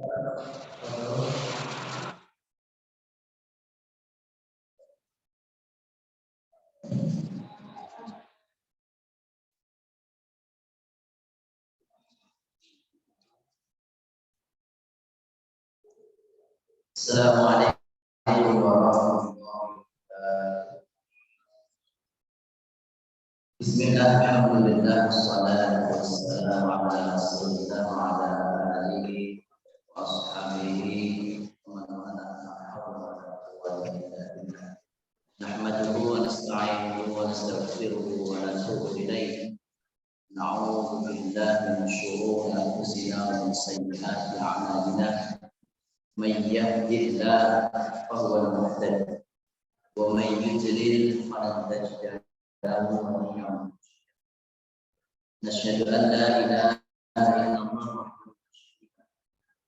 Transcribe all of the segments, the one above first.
Assalamualaikum warahmatullahi wabarakatuh. Bismillahirrahmanirrahim. Wassalatu wassalamu ala rasulillah wa ala alihi wa ashabihi wa man wala. Nahmaduhu wa nasta'inuhu wa nastaghfiruhu wa natubu ilayh. Na'udzu billahi min shururi anfusina wa min sayyiati a'malina. Man yahdihillahu fahuwal muhtadi wa man yudlil falan tajida lahu waliyyan mursyida. Nasyhadu an la ilaha illallah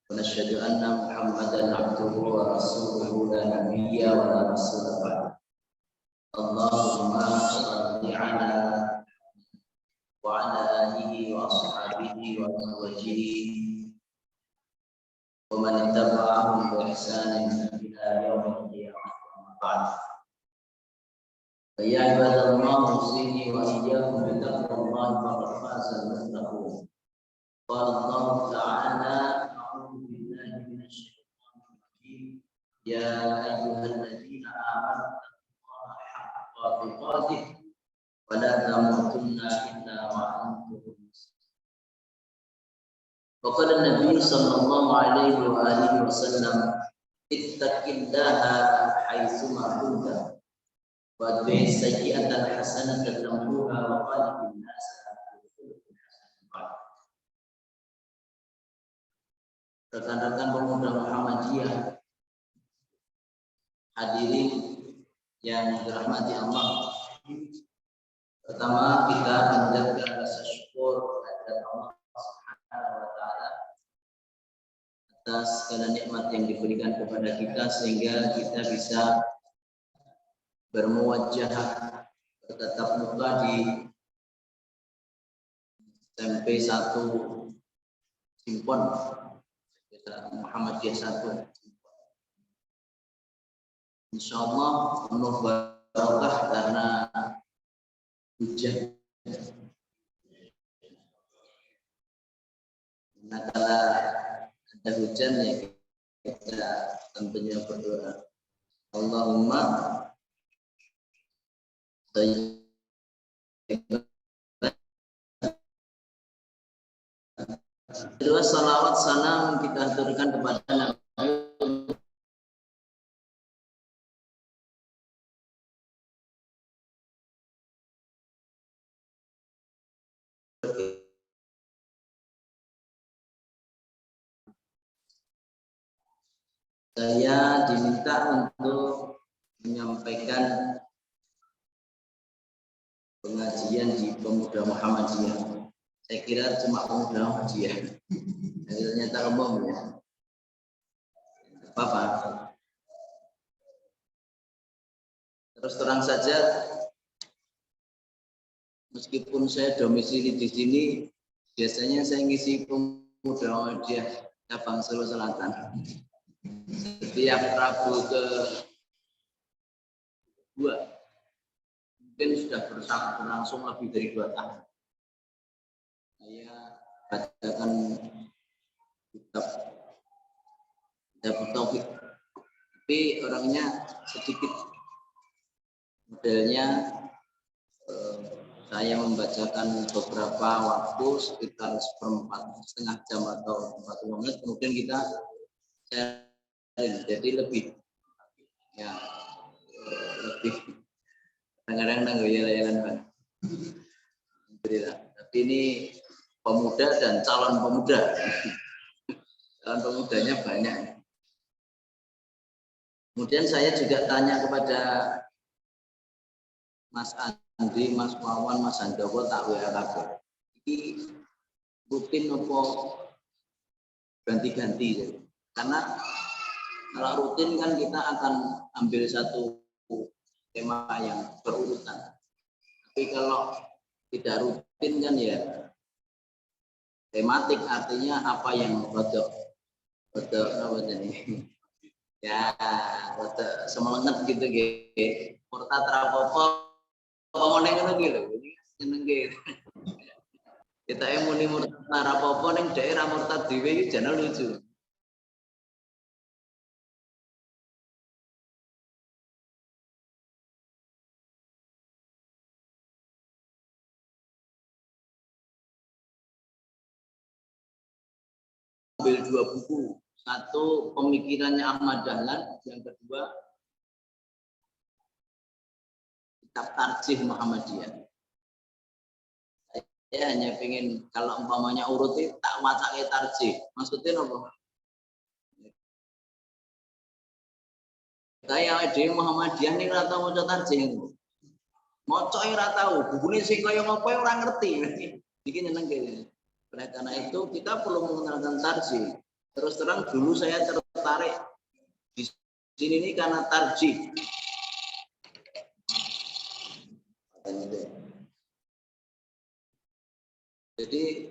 wa nasyhadu anna Muhammadan abduhu wa rasuluhu la nabiyya wa la rasula ba'da. Allahumma shalli ala wa ala alihi wa ashabihi wa azwajihi wa man ittaba'ahum bi ihsanin ila yaumil qiyamah. Amma ba'd. Ya ibadallah, usini wa iyyakum bi taqwallahi faqad faza al-muttaqun. Qala Allah ta'ala, a'udzu billahi minasy syaithanir rajim. Ya ayyuhalladzina amanu taqullaha haqqa tuqatih wa la tamutunna illa wa antum muslimun. Waqala Nabi sallallahu alaihi wa alihi wasallam, ittaqillaha haitsuma kunta wa bi sayyi'atil hasanati tamhuha wa qaliqin nas bil hasanah. Rekan-rekan pemuda Muhammadiyah, hadirin yang dirahmati Allah. Pertama, kita menjaga rasa syukur kepada Allah Subhanahu wa taala atas segala nikmat yang diberikan kepada kita sehingga kita bisa bermuwajjah bertatap muka di SMP 1 Simpon Muhammadiyah 1. Insyaallah penuh barokah karena hujan. Nah, kalau ada hujan ya kita tentunya berdoa. Allahumma doa salawat salam kita aturkan kepada Nabi saya diminta untuk menyampaikan pengajian di Pemuda Muhammadiyah. Saya kira cuma Pemuda Muhammadiyah. Ternyata umum ya. Apa? Terus terang saja, meskipun saya domisili di sini, biasanya saya ngisi Pemuda Muhammadiyah cabang Solo Selatan. Setiap Rabu ke-2 mungkin sudah berlangsung lebih dari 2 tahun. Saya bacakan kitab Taufik, tapi orangnya sedikit. Modelnya saya membacakan beberapa waktu sekitar 1/4 jam atau 40 menit, kemudian kita jadi lebih kadang-kadang nanggoyal-yalan Pak. Alhamdulillah. Tapi ini pemuda dan calon pemuda. Calon pemudanya banyak. Kemudian saya juga tanya kepada Mas Andri, Mas Wawan, Mas Handowo, tak WA kabeh. Iki rutin apa ganti-ganti? Karena kalau rutin kan kita akan ambil satu tema yang berurutan. Tapi kalau tidak rutin kan ya tematik, artinya apa yang rodok Betul, apa jadi? Ya, betul. Semangat gitu, gitu. Murtad rapopo, ngomongin ngono gitu. Jadi seneng gitu. Kita yang muni murtad rapopo neng daerah murtad dhewe iki jane lucu. Ambil dua buku. Satu pemikirannya Ahmad Dahlan, yang kedua kitab Tarjih Muhammadiyah. Saya hanya ingin kalau umpamanya urut itu tak wacake tarjih. Maksudnya apa? Kayak di Muhammadiyah ini rata maca tarjih. Maca ora tahu, bukune sing kaya ngopo ora ngerti. Iki nyeneng kene. Oleh karena itu kita perlu mengenalkan tarjih. Terus terang dulu saya tertarik di sini ini karena tarjih. Jadi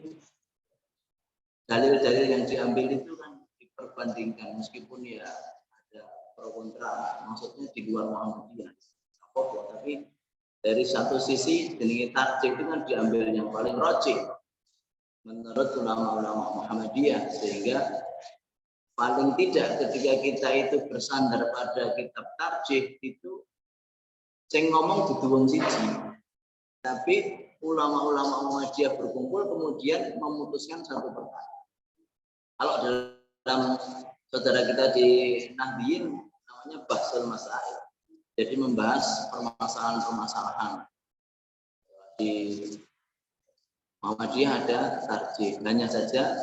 dalil-dalil yang diambil itu kan diperbandingkan meskipun ya ada pro kontra, maksudnya di luar Muhammadiyah. Tapi dari satu sisi jenenge tarjih itu kan diambil yang paling rajih menurut ulama-ulama Muhammadiyah, sehingga paling tidak ketika kita itu bersandar pada kitab tarjih itu sing ngomong dudu wong siji, tapi ulama-ulama Muhammadiyah berkumpul kemudian memutuskan satu perkara. Kalau dalam saudara kita di Nahdiyin namanya bahsul masail, jadi membahas permasalahan-permasalahan. Di Muhammadiyah ada tarjih, hanya saja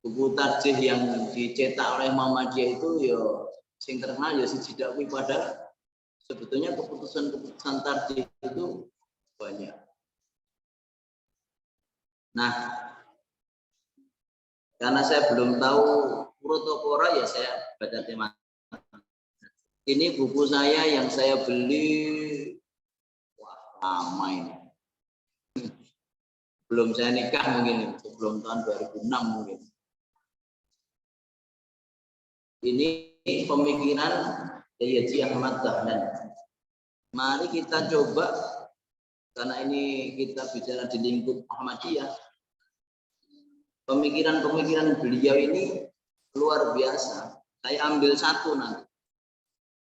buku tarjih yang dicetak oleh Muhammadiyah itu ya sing terkenal ya siji dak kuwi, padahal sebetulnya keputusan tarjih itu banyak. Nah, karena saya belum tahu protokora ya saya baca tema. Ini buku saya yang saya beli wah lama ini. Belum saya nikah mungkin, sebelum tahun 2006 mungkin. Ini pemikiran Yaji Ahmad Dahlan. Mari kita coba, karena ini kita bicara di lingkup Ahmadiyah. Pemikiran-pemikiran beliau ini luar biasa. Saya ambil satu nanti.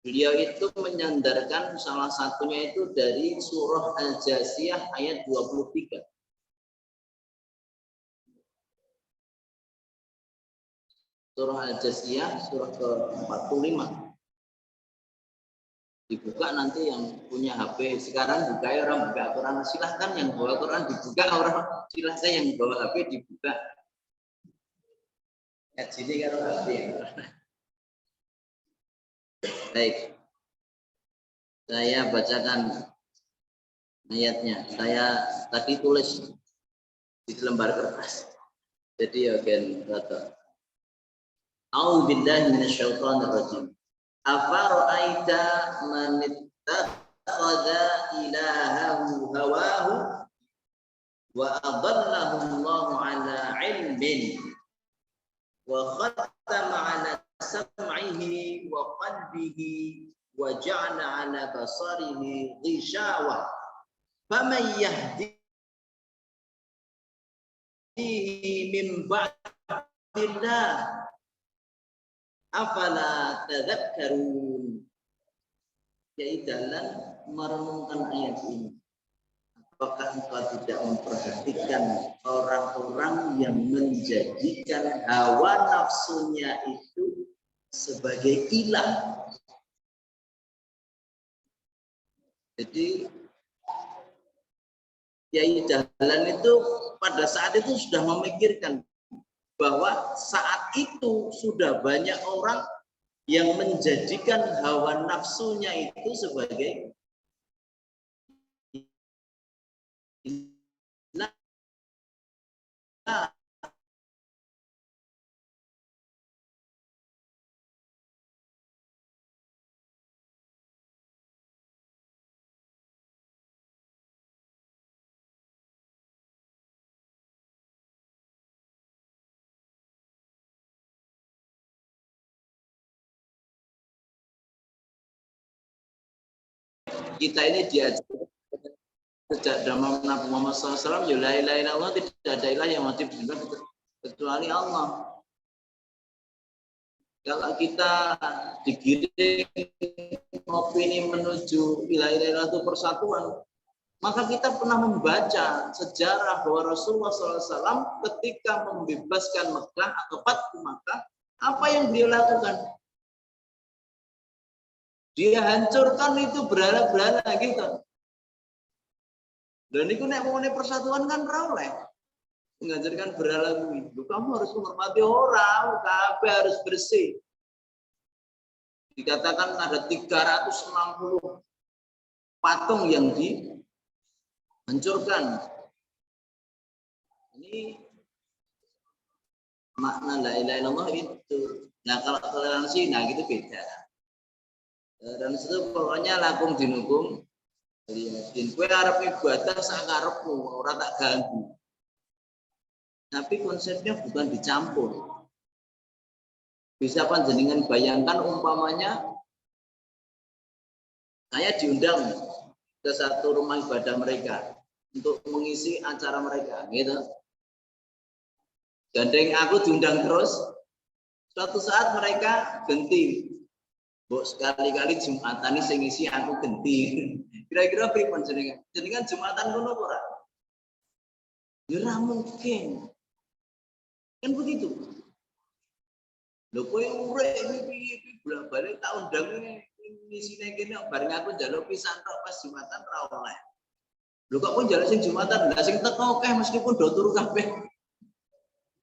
Beliau itu menyandarkan salah satunya itu dari surah Al-Jasiyah ayat 23. Surah Al-Jasiyah surah ke-45. Dibuka nanti yang punya HP sekarang buka ya, orang buka Quran, silahkan yang bawa Quran dibuka, orang silahkan yang bawa HP dibuka. Ya sini kalau HP. Baik, saya bacakan ayatnya. Saya tadi tulis di lembar kertas. Jadi ya gen rata. A'udzubillahi minasyaitonir rajim. Afara'aita man ittakhadha ilahahu hawahu wa adallahu Allahu ala ilmin wa khatama ala sam'ihi wa qalbihi wa ja'ala ala basarihi ghishawa faman yahdihi min ba'dillah afala tadzakkarun. Yaitu dalam merenungkan ayat ini, apakah engkau tidak memperhatikan orang-orang yang menjadikan hawa nafsunya itu sebagai ilah. Jadi Kiai Dahlan itu pada saat itu sudah memikirkan bahwa saat itu sudah banyak orang yang menjadikan hawa nafsunya itu sebagai ilah. kita ini diajar sejak zaman Nabi Muhammad SAW, ya la ilaha illallah, tidak ada ilah yang wajib disembah kecuali Allah. Kalau kita digiring opini menuju la ilaha illallah itu persatuan, maka kita pernah membaca sejarah bahwa Rasulullah SAW ketika membebaskan Mekah atau Fathu Makkah, apa yang beliau lakukan? Dia hancurkan itu berhala-berhala gitu. Dan itu nek mengenai persatuan kan oleh mengajarkan berhala itu. Kamu harus menghormati orang, kabeh harus bersih. Dikatakan ada 360 patung yang dihancurkan. Ini makna la ilaha illallah itu. Nah kalau toleransi, nah gitu beda. Dan itu pokoknya lakum dinukum din. Kue arep ibadah sakarepmu, ora tak ganggu. Tapi konsepnya bukan dicampur. Bisa panjenengan bayangkan umpamanya saya diundang ke satu rumah ibadah mereka untuk mengisi acara mereka, gitu. Gandeng aku diundang terus. Suatu saat mereka genti. Mbok sekali-kali Jumatan sing ngisi aku genti. Kira-kira pripun jenengan? Jenengan Jumatan ngono ora? Ya ora mungkin. Kan begitu. Lho kowe urip iki bolak-balik tak undang ngisine kene bareng aku njaluk pisan tok pas Jumatan ra oleh. Lho kok kowe njaluk sing Jumatan, lah sing teko akeh meskipun do turu kabeh.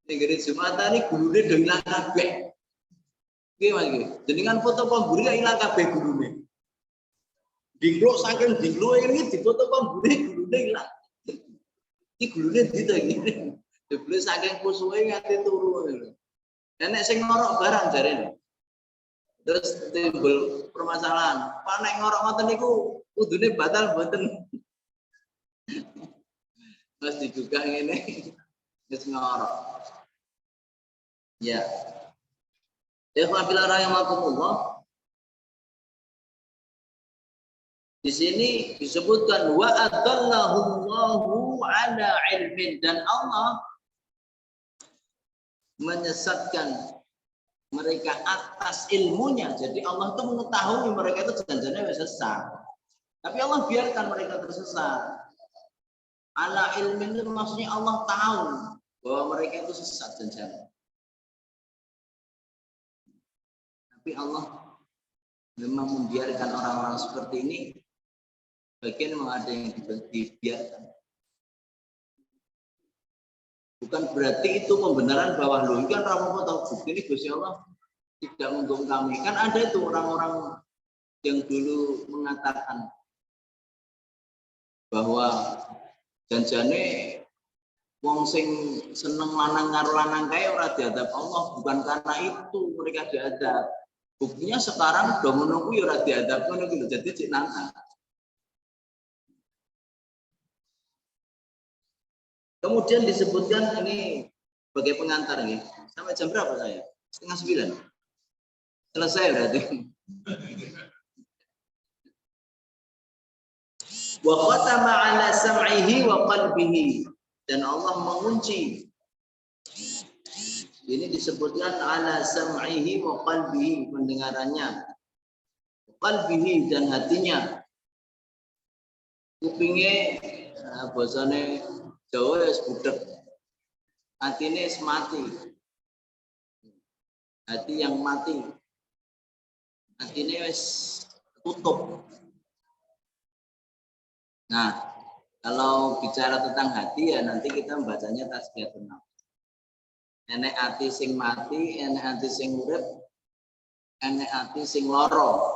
Ning Jumatan iki gurune do ilang kabeh. Oke Mas, jenengan foto pemburi hilang kabeh gurune. Dingluk saking dingluke ini difoto pemburi gurune hilang. Iki gurune ndi to iki? Dibeli saking kusuke nganti turu. Nek sing ngorok barang jarene. Terus timbul permasalahan. Pak nek ngorok ngoten niku kudune batal mboten. Mas digugah ngene. Wis ngorok. Ya. Rahimakumullah. Di sini disebutkan wa adallahullahu ala ilmin, dan Allah menyesatkan mereka atas ilmunya. Jadi Allah itu mengetahui mereka itu janjinya sesat. Tapi Allah biarkan mereka tersesat. Ala ilmin itu maksudnya Allah tahu bahwa mereka itu sesat janjinya. Tapi Allah memang membiarkan orang-orang seperti ini. Bagian memang ada yang dibiarkan. Bukan berarti itu pembenaran bahwa lo kan ramu tahu bukti ini Gusti Allah tidak menghukum kami. Kan ada itu orang-orang yang dulu mengatakan bahwa janjane wong sing seneng lanang karo lanang kae ora diadab Allah, bukan karena itu mereka diadab. Buktinya sekarang do ngono kuwi ora diadab ngono iki lho, jadi cek nantang. Kemudian disebutkan ini sebagai pengantar nih. Sampai jam berapa saya? 8:30. Selesai berarti. Wa khatama ala sam'ihi wa qalbihi, dan Allah mengunci. Ini disebutkan ala sam'ihi wa qalbihi, pendengarannya, qalbihi, dan hatinya. Kupingnya bahasane Jawa wis budek, hatine wis mati. Hati yang mati, hatine wis tutup. Nah, kalau bicara tentang hati ya nanti kita membacanya Tazkiyatun Nafs. Enek hati sing mati, enek hati sing urip, enek hati sing loro.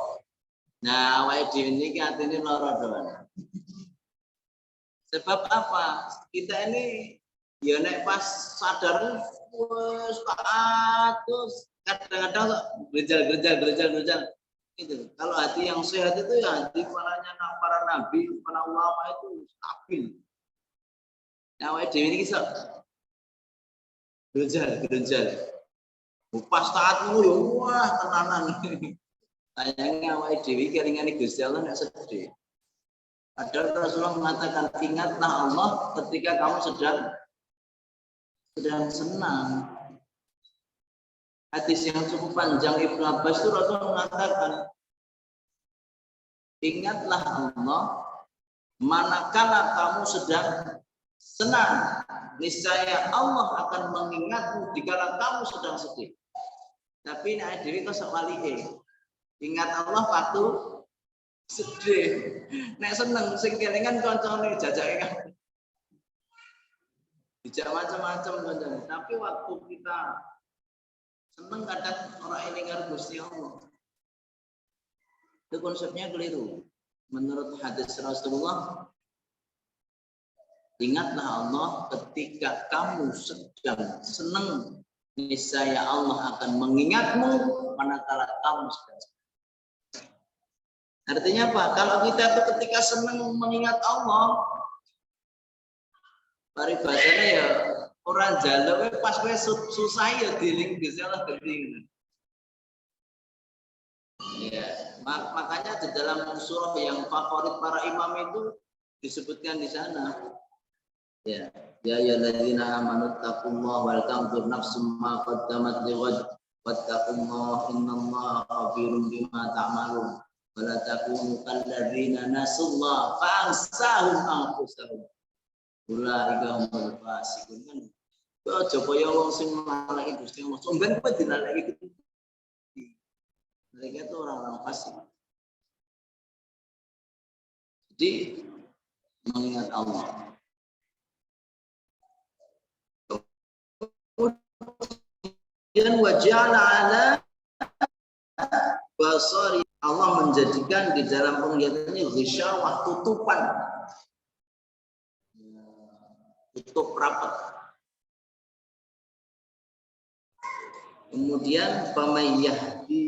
Nah, awake dhewe niki atine loro doan. Sebab apa? Kita ini ya nek pas sadar wes terus kadang-kadang gerejal itu. Kalau hati yang sehat itu ya hati para nabi, para ulama itu stabil. Nah, awake dhewe iki iso gerejal. Pas taat ngono ya wah tenanan. Sayangnya awake dhewe kelingane Gusti Allah nek sedih. Padahal Rasulullah mengatakan ingatlah Allah ketika kamu sedang senang. Hadis yang cukup panjang Ibnu Abbas itu Rasulullah mengatakan ingatlah Allah manakala kamu sedang senang, niscaya Allah akan mengingatmu dikala kamu sedang sedih. Tapi nek dhewe kok sok walike. Ingat Allah waktu sedih. Nek seneng sing kelingan kancane jajake kan. Dijak macam-macam kancane. Tapi waktu kita seneng kadang orang elingan Gusti Allah. Itu konsepnya keliru. Menurut hadis Rasulullah, ingatlah Allah ketika kamu sedang senang, niscaya Allah akan mengingatmu manakala kamu sedang senang. Artinya apa? Kalau kita itu ketika senang mengingat Allah, paribasanya ya orang jaluk pas kowe susah ya diling Gusti Allah gede. Ya, makanya di dalam surah yang favorit para imam itu disebutkan di sana. Ya, ya ayyuhalladzina amanu taqullaha wal tanzur nafsum ma qaddamat lighad wattaqullaha innallaha khabirum bima ta'malun. Wa la takunu kalladzina nasullaha fa'ansahum anfusahum. Ulaika humul fasiqun kan. Aja kaya wong sing ngalaki Gusti Allah. Sampeyan kowe dilaleki gitu. Mereka itu orang-orang fasik. Jadi mengingat Allah. Kemudian waja'ala ala basari, Allah menjadikan di dalam penglihatannya ghisyawah, tutupan. Tutup rapat. Kemudian pamayyahdi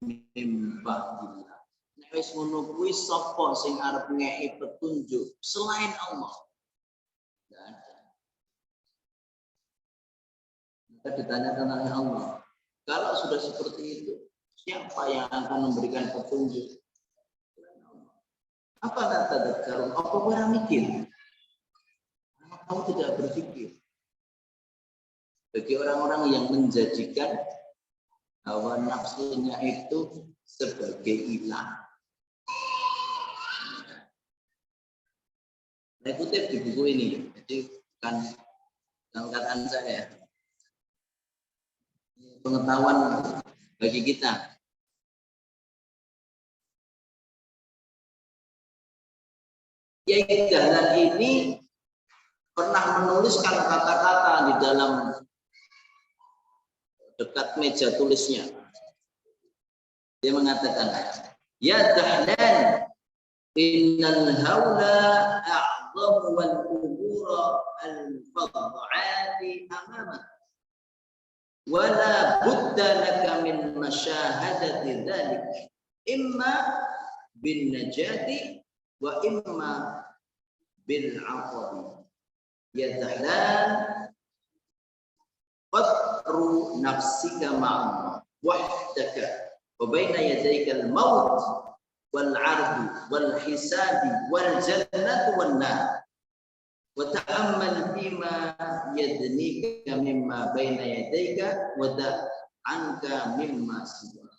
mimba'dillah. Nek wis ngono kuwi sapa sing arep ngeki petunjuk selain Allah? Enggak ada. Kita ditanyakan oleh Allah. Kalau sudah seperti itu, siapa yang akan memberikan petunjuk? Apa kata dzakar? Apa orang mikir? Kamu tidak berpikir. Bagi orang-orang yang menjadikan hawa nafsunya itu sebagai ilah. Saya kutip di buku ini, jadi bukan angkatan saya. Pengetahuan bagi kita. Kiai Dahlan ini pernah menuliskan kata-kata di dalam dekat meja tulisnya. Dia mengatakan, ya Dahlan, innal haula a'zamu wal umura al-fad'ati amama. Wala budda laka min masyahadati dhalik. Imma bin najati wa imma bil 'aqabi. Ya Dahlan, qadru nafsika ma'allah wahdaka wa baina yadayka al-maut wal 'ardu wal hisabi wal jannatu wan nar wa ta'ammal bima yadnika mimma baina yadayka wa da'anka mimma siwa.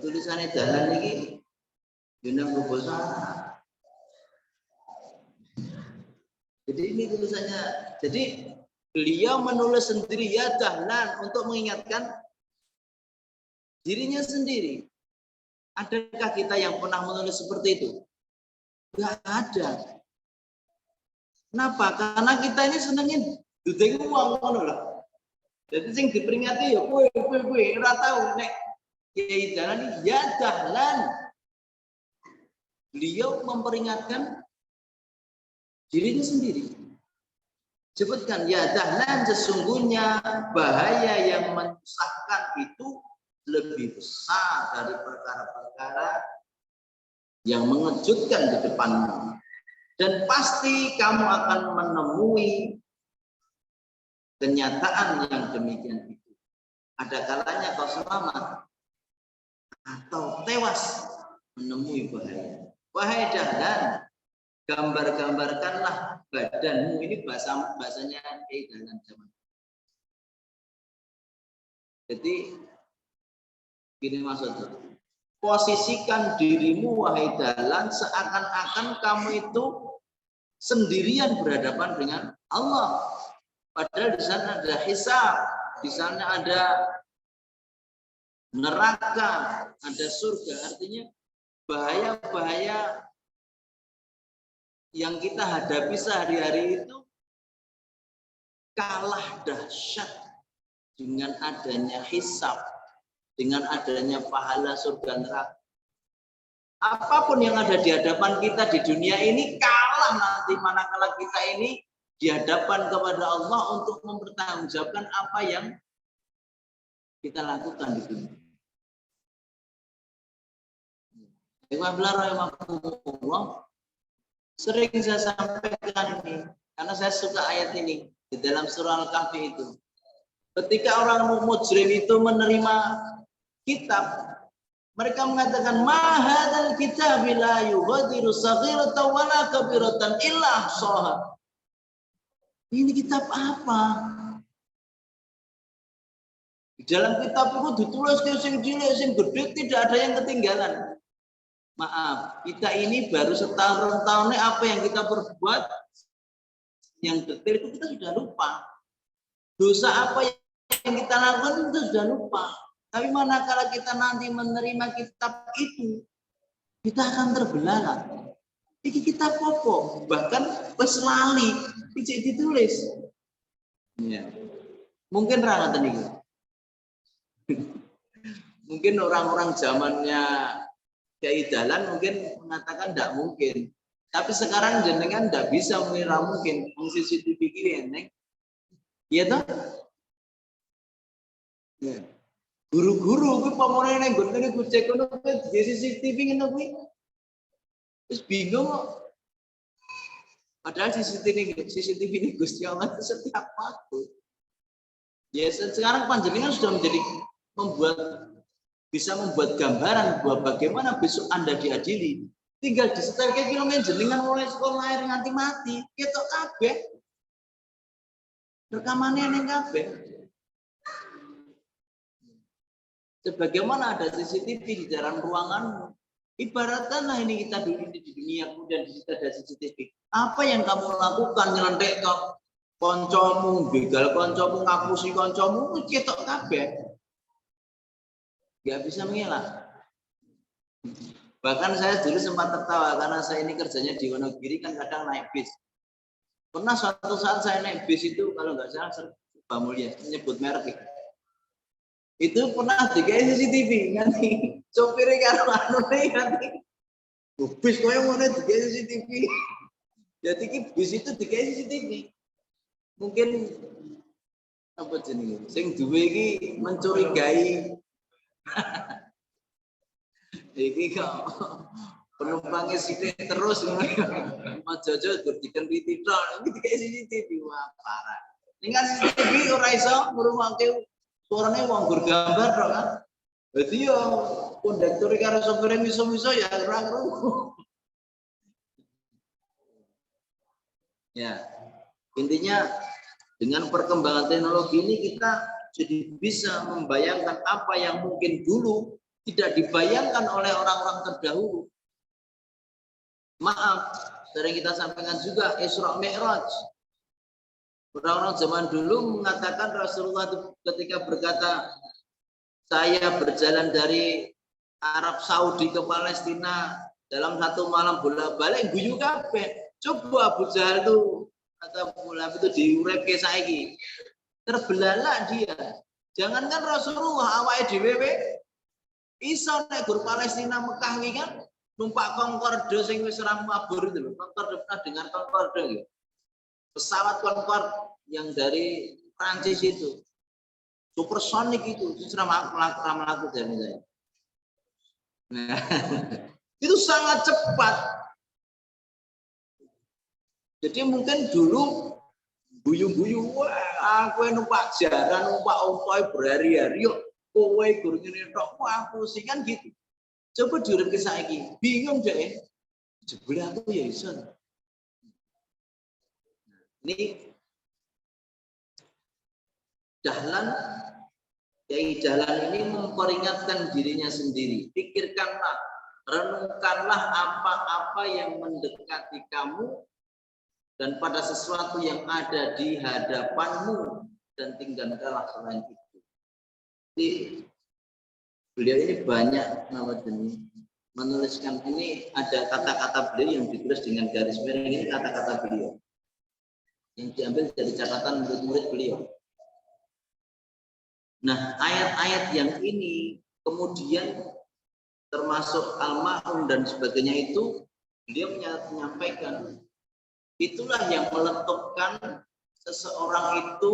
Tulisannya Dahlan iki jeneng basa. Jadi ini tulisannya. Jadi beliau menulis sendiri ya Dahlan untuk mengingatkan dirinya sendiri. Adakah kita yang pernah menulis seperti itu? Enggak ada. Kenapa? Karena kita ini senengin dudeng uang ngono lho. Jadi sing diperingati ya kowe ora tau nek Kiai Dahlan ya Dahlan. Beliau memperingatkan dirinya sendiri. Sebutkan ya Dahlan, sesungguhnya bahaya yang menyusahkan itu lebih besar dari perkara-perkara yang mengejutkan di depanmu. Dan pasti kamu akan menemui kenyataan yang demikian itu. Ada kalanya kau selamat atau tewas menemui bahaya. Wahai dahlan, gambar-gambarkanlah badanmu. Ini bahasanya dahlan zaman. Jadi gini maksudnya, posisikan dirimu wahai dahlan seakan-akan kamu itu sendirian berhadapan dengan Allah. Padahal di sana ada hisab, di sana ada neraka, ada surga. Artinya bahaya-bahaya yang kita hadapi sehari-hari itu kalah dahsyat dengan adanya hisab, dengan adanya pahala surga neraka. Apapun yang ada di hadapan kita di dunia ini kalah nanti manakala kita ini di hadapan kepada Allah untuk mempertanggungjawabkan apa yang kita lakukan di dunia. Sering saya sampaikan ini karena saya suka ayat ini di dalam surah Al-Kahfi itu. Ketika orang mujrim itu menerima kitab, mereka mengatakan mahadzal kitab la yughadiru saghiratan wala kabiratan illa ahsaha. Ini kitab apa? Di dalam kitab itu ditulis sing cilik sing gede, tidak ada yang ketinggalan. Maaf, kita ini baru setahun-tahunnya apa yang kita perbuat yang detail itu kita sudah lupa. Dosa apa yang kita lakukan itu sudah lupa. Tapi manakala kita nanti menerima kitab itu, kita akan terbelalak. Ini kitab apa? Bahkan wis lali, tidak ditulis. Ya. Mungkin rangan ini. Mungkin orang-orang zamannya Kiai Dahlan mungkin mengatakan tidak mungkin. Tapi sekarang jenengan tidak bisa mengira mungkin. CCTV ini, iya toh? Ya. Guru-guru gue pamornya neng gue nih gue cek kono di CCTV ini gue, terus bingung. Padahal CCTV ini Gusti Allah itu setiap waktu. Ya sekarang panjenengan sudah bisa membuat gambaran bahwa bagaimana besok Anda diadili. Tinggal disetelke kilometer jenengan mulai sekolah lahir nganti mati, ketok kabeh. Rekamannya neng kabeh. Sebagaimana ada CCTV di dalam ruanganmu, ibaratkanlah ini kita dulu di dunia kemudian di situ ada CCTV. Apa yang kamu lakukan nyelentek ke koncomu, begal koncomu, ngapusi koncomu, ketok kabeh. Gak bisa mengelak. Bahkan saya dulu sempat tertawa karena saya ini kerjanya di Wonogiri kan kadang naik bis. Pernah suatu saat saya naik bis itu kalau nggak salah Pak Mulia menyebut merek itu pernah dikai CCTV nanti sopirnya karo nanti bis koyo ngono dikai CCTV. Jadi bis itu dikai CCTV. Mungkin apa jenenge sing duwe iki mencurigai. Iki kok penumpangnya sithik terus Mas Jojo gur dikenriti tok iki dikai CCTV wah parah. Dengan CCTV ora iso ngrumakke suaranya wong bergambar dong kan. Jadi yo kondektur karo sopir miso-miso ya ora krungu. Ya. Intinya dengan perkembangan teknologi ini kita jadi bisa membayangkan apa yang mungkin dulu tidak dibayangkan oleh orang-orang terdahulu. Maaf, sering kita sampaikan juga Isra Mi'raj. Orang-orang zaman dulu mengatakan Rasulullah ketika berkata, saya berjalan dari Arab Saudi ke Palestina dalam satu malam bolak-balik guyu kabeh. Coba Abu Jahal itu atau Abu itu diurepke saiki. Terbelalak dia. Jangankan Rasulullah awake dhewe iso nek gur Palestina Mekah iki kan numpak Concorde sing wis ora mabur itu lho. Concorde pernah dengar Concorde ya? Pesawat Concorde yang dari Prancis itu supersonik itu melaku dari saya. Nah, itu sangat cepat. Jadi mungkin dulu guyu-guyu, wah aku numpak jaran, numpak ontoy berhari-hari yuk, kowe gur ngene tok aku sih kan gitu. Coba diurip ke saiki, bingung deh. Jebule aku ya iso. Ini Dahlan, Kiai Dahlan ini memperingatkan dirinya sendiri. Pikirkanlah, renungkanlah apa-apa yang mendekati kamu dan pada sesuatu yang ada di hadapanmu dan tinggalkanlah selain itu. Jadi beliau ini banyak menuliskan, ini ada kata-kata beliau yang ditulis dengan garis merah, ini kata-kata beliau yang diambil dari catatan murid-murid beliau. Nah, ayat-ayat yang ini kemudian termasuk Al-Ma'un dan sebagainya itu beliau menyampaikan, itulah yang meletupkan seseorang itu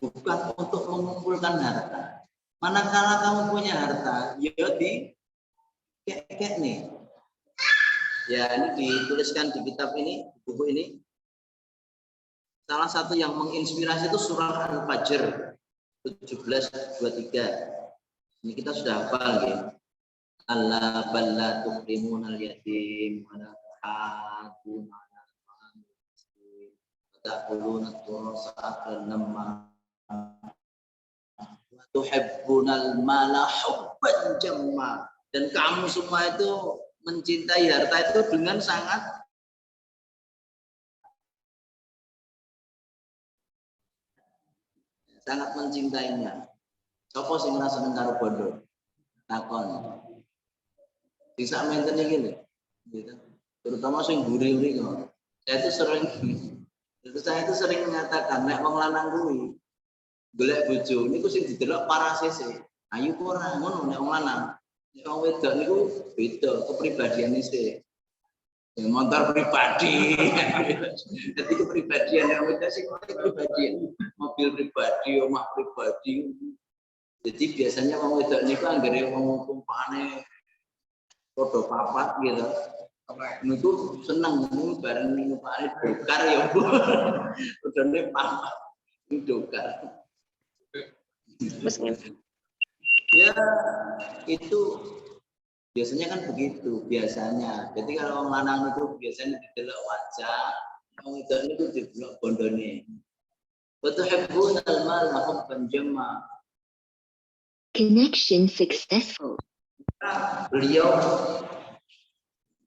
bukan untuk mengumpulkan harta. Manakala kamu punya harta, ya di kayak nih. Ya, ini dituliskan di kitab ini, buku ini. Salah satu yang menginspirasi itu surah Al-Fajr 17:23. Ini kita sudah hafal ya. Allah balla tukrimun al-yatim wa la tahaduna 'ala al-miskin wa ta'kuluna at-turasa aklan lamma wa tuhibbunal mala hubban jamma. Dan kamu semua itu mencintai harta itu dengan sangat mencintainya. Sopo sing ngrasa seneng karo bondo? Takon. Bisa menten iki lho. Gitu. Terutama sing buri-buri kok. Saya itu sering mengatakan nek wong lanang kuwi golek bojo niku sing didelok parasese. Ayu kok ora ngono nek wong lanang. Nek wong wedok niku beda kepribadiane sih. Motor pribadi, jadi kepribadian yang beda sih kepribadian, mobil pribadi, rumah pribadi. Jadi biasanya orang wedok ini kan dari orang kumpane foto papat gitu, itu seneng bareng kumpane dokar ya bu, udah nih papat ini dokar. Ya itu. Biasanya kan begitu, biasanya. Jadi kalau orang lanang itu biasanya didelok wajah, orang itu didelok bondone. Watuhibbuna al-mala hubban jamma. Connection successful. Beliau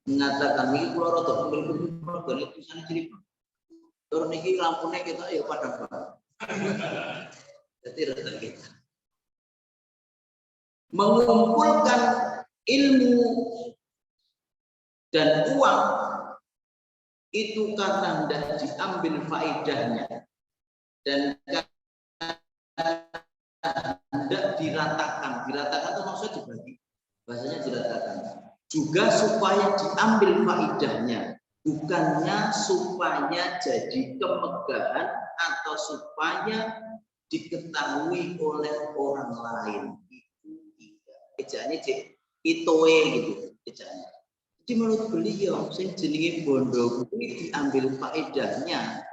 mengatakan ini keluar atau pembeli itu sana jadi turun ini lampunya kita ya padam. Jadi rata kita mengumpulkan ilmu dan uang itu kadang tidak diambil faedahnya dan tidak diratakan. Diratakan itu maksudnya dibagi, bahasanya diratakan. Juga supaya diambil faedahnya, bukannya supaya jadi kemegahan atau supaya diketahui oleh orang lain. Itu tidak. Ejaannya itoe gitu ejaannya. Jadi menurut beliau, sing jenenge bondo ini diambil faedahnya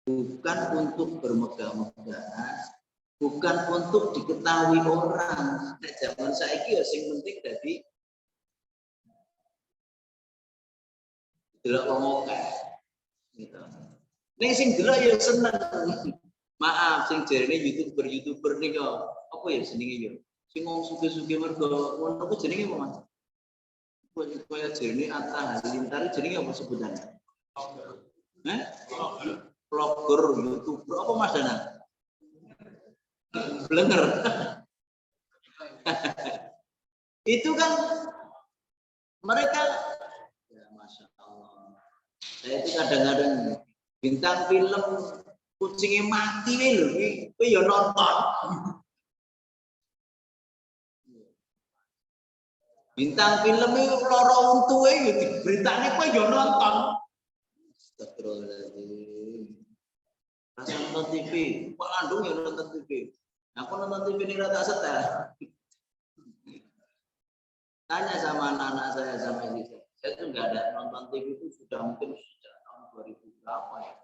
bukan untuk bermegah-megahan, bukan untuk diketahui orang. Nah, zaman saiki ya sing penting dadi delok wong akeh. Gitu. Nek sing delok ya seneng. Maaf sing jarene YouTuber nih kok apa ya jenenge ya? Sing wong sugih-sugih mergo ngono ku jenenge apa Mas? Kaya jenenge Atta Halilintar jenenge apa sebutannya? Vlogger, YouTuber apa Mas Dana? Blenger. Itu kan mereka ya Masya Allah. Saya itu kadang-kadang bintang film kucingnya mati lho, kowe ya nonton. Bintang film itu loro untuke ya diberitane kowe ya nonton. Astagfirullahaladzim. Rasa nonton TV, Pak Landung ya nonton TV. Aku nonton TV ini rata setel. Tanya sama anak-anak saya sama istri saya tuh nggak ada nonton TV itu sudah mungkin sejak tahun 2000 berapa ya?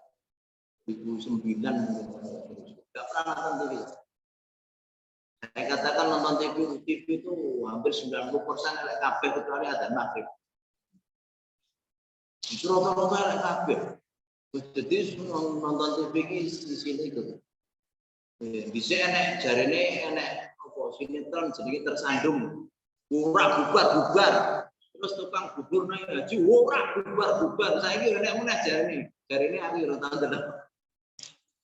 2009 nggak pernah nonton TV. Saya katakan nonton TV itu hampir 90% elek kabeh kecuali adzan maghrib. Itu rata-rata elek kabeh. Jadi nonton TV ini di sini itu. Bisa enek jarene enek apa sinetron jenenge Tersandung. Ora bubar-bubar. Terus tukang bubur naik haji ora bubar-bubar. Saiki enek meneh jarene aku ora tau ndelok.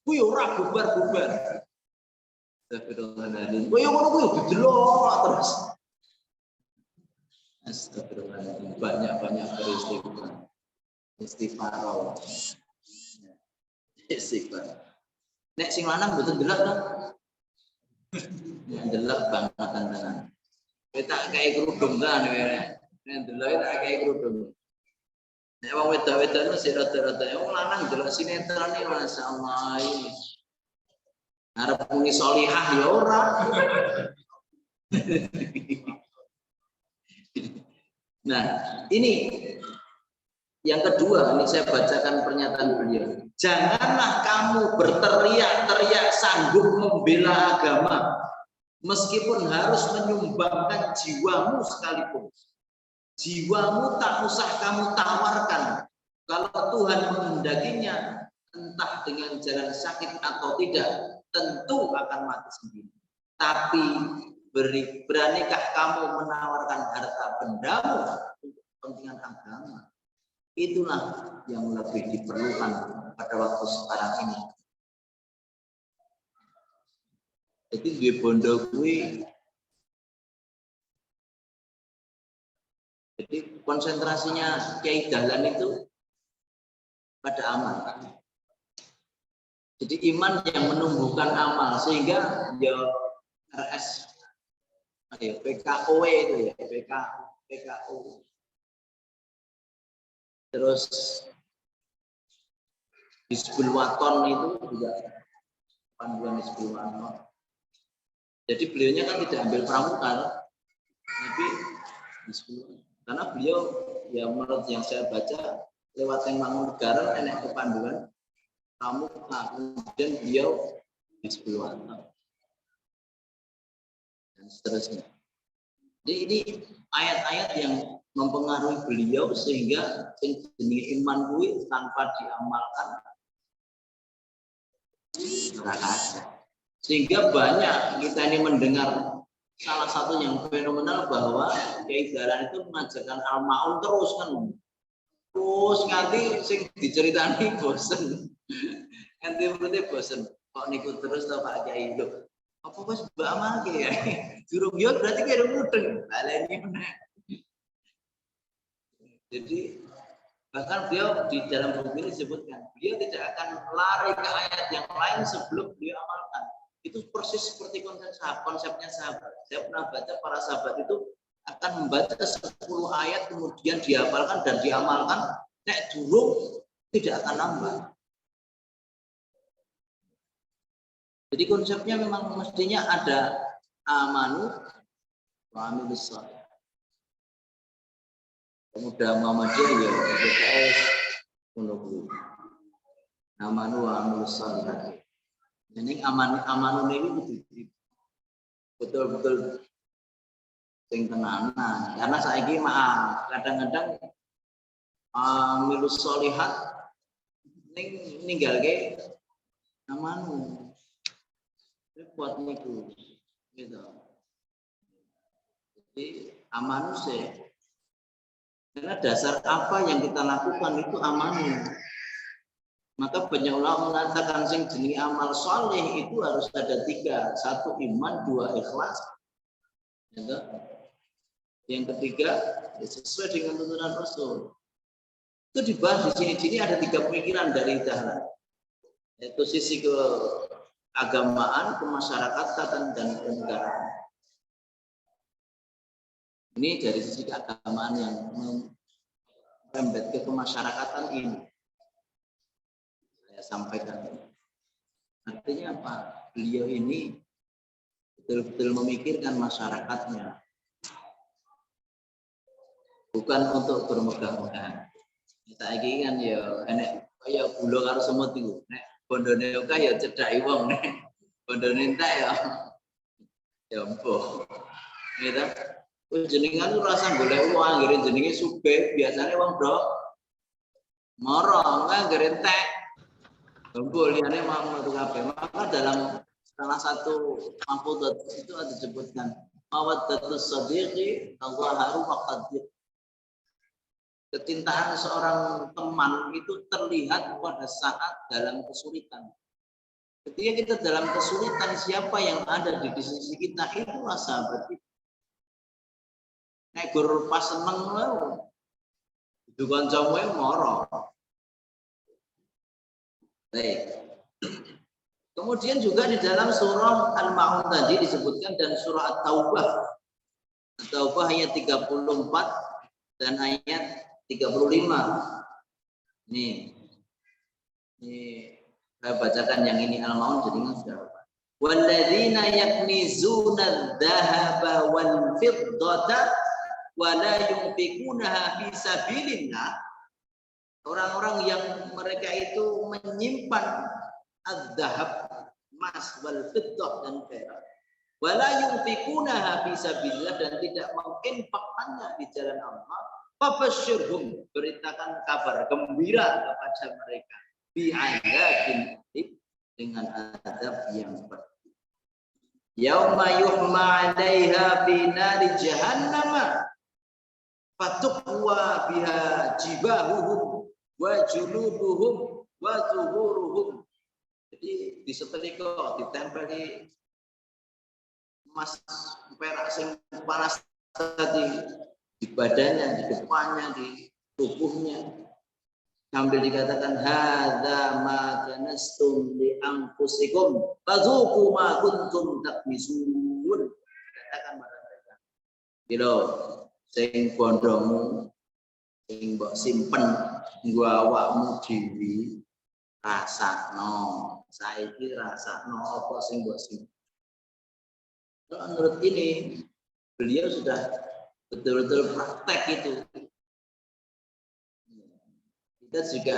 Kuwi ora bubar-bubar. Astagfirullahaladzim. Kowe ngono kuwi didelok terus. Astagfirullahaladzim. Banyak peristiwa. Istighfar. Istighfar. Nek sing lanang mboten delok to. Delok banget tenan. Kowe tak kae kerudung kan nek delok tak kae kerudung. Nek wong wedok-wedok sing rada-rada wong lanang delok sinetron iki masyaallah. Arep muni sholihah ya ora. Nah, ini yang kedua, ini saya bacakan pernyataan beliau. Janganlah kamu berteriak-teriak sanggup membela agama, meskipun harus menyumbangkan jiwamu sekalipun. Jiwamu tak usah kamu tawarkan. Kalau Tuhan menghendakinya, entah dengan jalan sakit atau tidak, tentu akan mati sendiri. Tapi beranikah kamu menawarkan harta bendamu untuk kepentingan agama? Itulah yang lebih diperlukan pada waktu sekarang ini. Jadi di bondo kuwi, jadi konsentrasinya Kiai Dahlan itu pada amal. Jadi iman yang menumbuhkan amal sehingga ya RS PKO itu ya PKO. Terus Hizbul Waton itu juga panduan Hizbul Waton. Jadi beliaunya kan tidak ambil pramuka, tapi Hizbul Waton. Karena beliau ya menurut yang saya baca lewat Temanggung Negara enak kepanduan pramuka, kemudian beliau Hizbul Waton dan seterusnya. Jadi ini ayat-ayat yang mempengaruhi beliau sehingga jenis iman kuwi tanpa diamalkan ora ada. Sehingga banyak kita ini mendengar salah satu yang fenomenal bahwa Kiai Dahlan itu mengajarkan al-maun terus kan. Terus nganti sing diceritani bosen. Nganti berarti bosen. Kok niku terus to Pak Kiai lho. Apa wis mbak amal ki ya? Jurung yo berarti kira mudeng. Baleni meneh. Jadi bahkan beliau di dalam buku ini disebutkan beliau tidak akan lari ke ayat yang lain sebelum beliau amalkan. Itu persis seperti konsepnya sahabat. Saya pernah baca para sahabat itu akan membaca 10 ayat kemudian dihafalkan dan diamalkan. Nek durung tidak akan nambah. Jadi konsepnya memang mestinya ada amanu wa amilus shalih. Pemuda Muhammadiyah ya PKS menunggu amanu wa amilus shalih. Jadi amanu ini betul-betul sing tenanan. Karena saiki maaf kadang-kadang amilus shalihat ninggalke amanu. Buat niku gitu. Jadi amanu sih. Karena dasar apa yang kita lakukan itu amanu. Maka banyak ulama mengatakan sing jenis amal soleh itu harus ada 3. 1 iman, 2 ikhlas. Gitu. Yang ketiga sesuai dengan tuntunan Rasul. Itu dibahas di sini ada 3 pemikiran dari Dahlan. Yaitu sisi keagamaan, kemasyarakatan dan kenegaraan. Ini dari sisi keagamaan yang merembet ke kemasyarakatan ini. Saya sampaikan. Artinya apa? Beliau ini betul-betul memikirkan masyarakatnya. Bukan untuk bermegah-megah. Kita ini kan ya enek kaya gula karo semut iku. Nek bondone oke ya cedhaki wong nek bondone entek ya Ya ampun. Gitu. Jenengan tuh rasa golek uang, akhirnya jenenge sugih, biasanya uang bro. Moro, enggak gerentek. Ampun, liane mau metu kabeh. Maka dalam salah satu mahfudzat itu ada disebutkan mawaddatus sadiqi tadhaharu faqad. Kecintaan seorang teman itu terlihat pada saat dalam kesulitan. Ketika kita dalam kesulitan, siapa yang ada di sisi kita itulah sahabat kita. Nek gur pas seneng lho. Itu kancamu moro. Baik. Kemudian juga di dalam surah Al-Ma'un tadi disebutkan dan surah At-Taubah. At-Taubah ayat 34 dan ayat 35. Ini saya bacakan yang ini Al-Ma'un jadi sudah. Walladzina yaknizuna adh-dhahaba wal fiddata wa la yunfikunaha fi sabilillah. Orang-orang yang mereka itu menyimpan adz-dhahab, emas, wal fiddah dan perak. Wa la yunfikunaha fi sabilillah dan tidak menginfakkannya di jalan Allah. Fabasyirhum, beritakan kabar gembira kepada mereka bi'adzabin dengan azab yang pedih. Yauma yuhma 'alaiha fi nari jahannam fatuqwa biha jibahuhum wa junubuhum wa zuhuruhum. Jadi disetrika ditempeli emas perak sing panas tadi di badannya, di depannya, di tubuhnya, sambil dikatakan hadza ma kanastum li anfusikum fadzuqu ma kuntum taknisun. Katakan pada mereka, "Bilo sing bondomu sing mbok simpen nggo awakmu dhewe rasakno. Saiki rasakno apa sing mbok simpen." Kalau menurut ini beliau sudah betul-betul praktek itu. Kita juga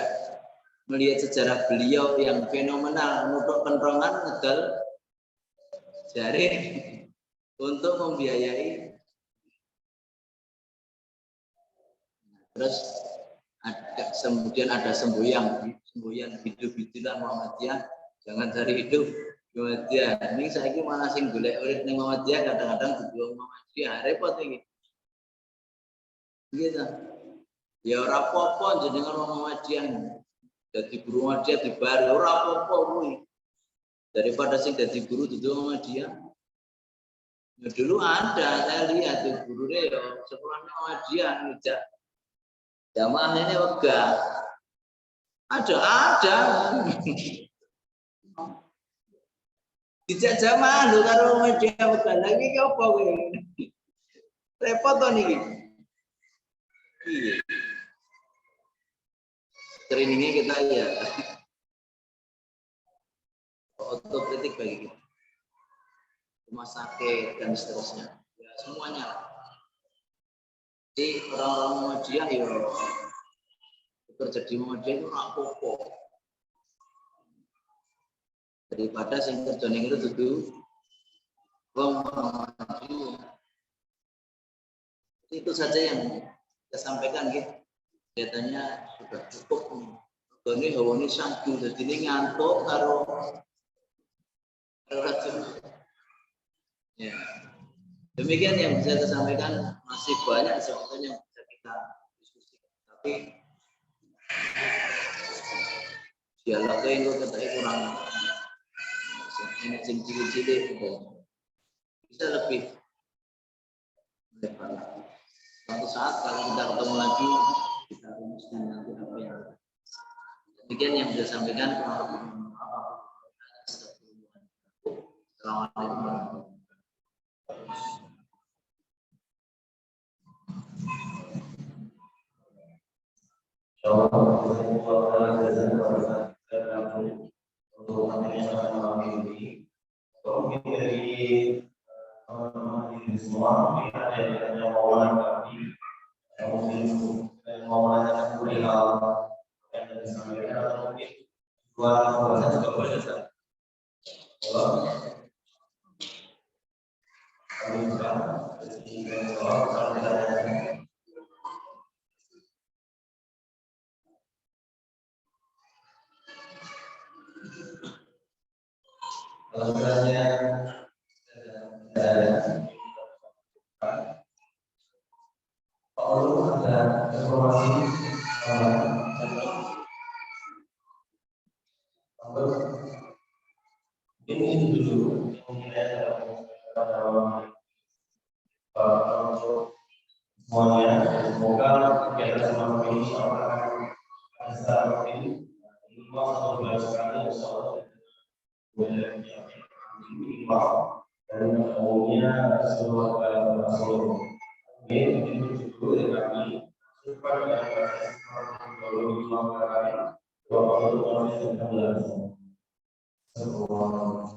melihat sejarah beliau yang fenomenal, nutuk kentongan ngedal jari untuk membiayai. Terus kemudian ada semboyan hidup-hidupan Muhammadiyah, jangan cari hidup Muhammadiyah. Ini saya ini malah sing golek urip ning Muhammadiyah kadang-kadang dibuang Muhammadiyah, repot ini. Gitu. Ya ora apa-apa jenengan Muhammadiyah. Dadi guru Muhammadiyah dibayar ora apa-apa kuwi. Daripada sing dadi guru dudu Muhammadiyah. Ya dulu ada, saya lihat tuh gurune ya sekolahnya Muhammadiyah ngejak jamaahnya wegah. Ada. Dijak jamaah lho karo Muhammadiyah wegah. Lagi ki apa kuwi? Repot to niki. Iya. Trainingnya kita ya otokritik bagi kita, rumah sakit dan seterusnya, ya semuanya. Jadi orang-orang Muhammadiyah ya bekerja di Muhammadiyah itu rapopo daripada sing kerjane itu dudu wong Muhammadiyah. Itu saja yang saya sampaikan gitu. Kelihatannya sudah cukup nih. Ini hawane sandu dadi ngantuk karo racun. Ya. Demikian yang bisa saya sampaikan, masih banyak sebetulnya yang bisa kita diskusikan. Tapi dialognya itu katanya kurang cilik-cilik bisa lebih lebar. Suatu saat kalau kita ketemu lagi kita rumuskan nanti apa yang demikian yang bisa sampaikan. Assalamualaikum warahmatullahi Kalau misalnya kalau ada informasi ini dulu semuanya, semoga kegiatan selama ini secara ini atau bulan sekali insyaallah dan umumnya seluruh seluruh ini itu kami supaya kalau masyarakat bahwa semua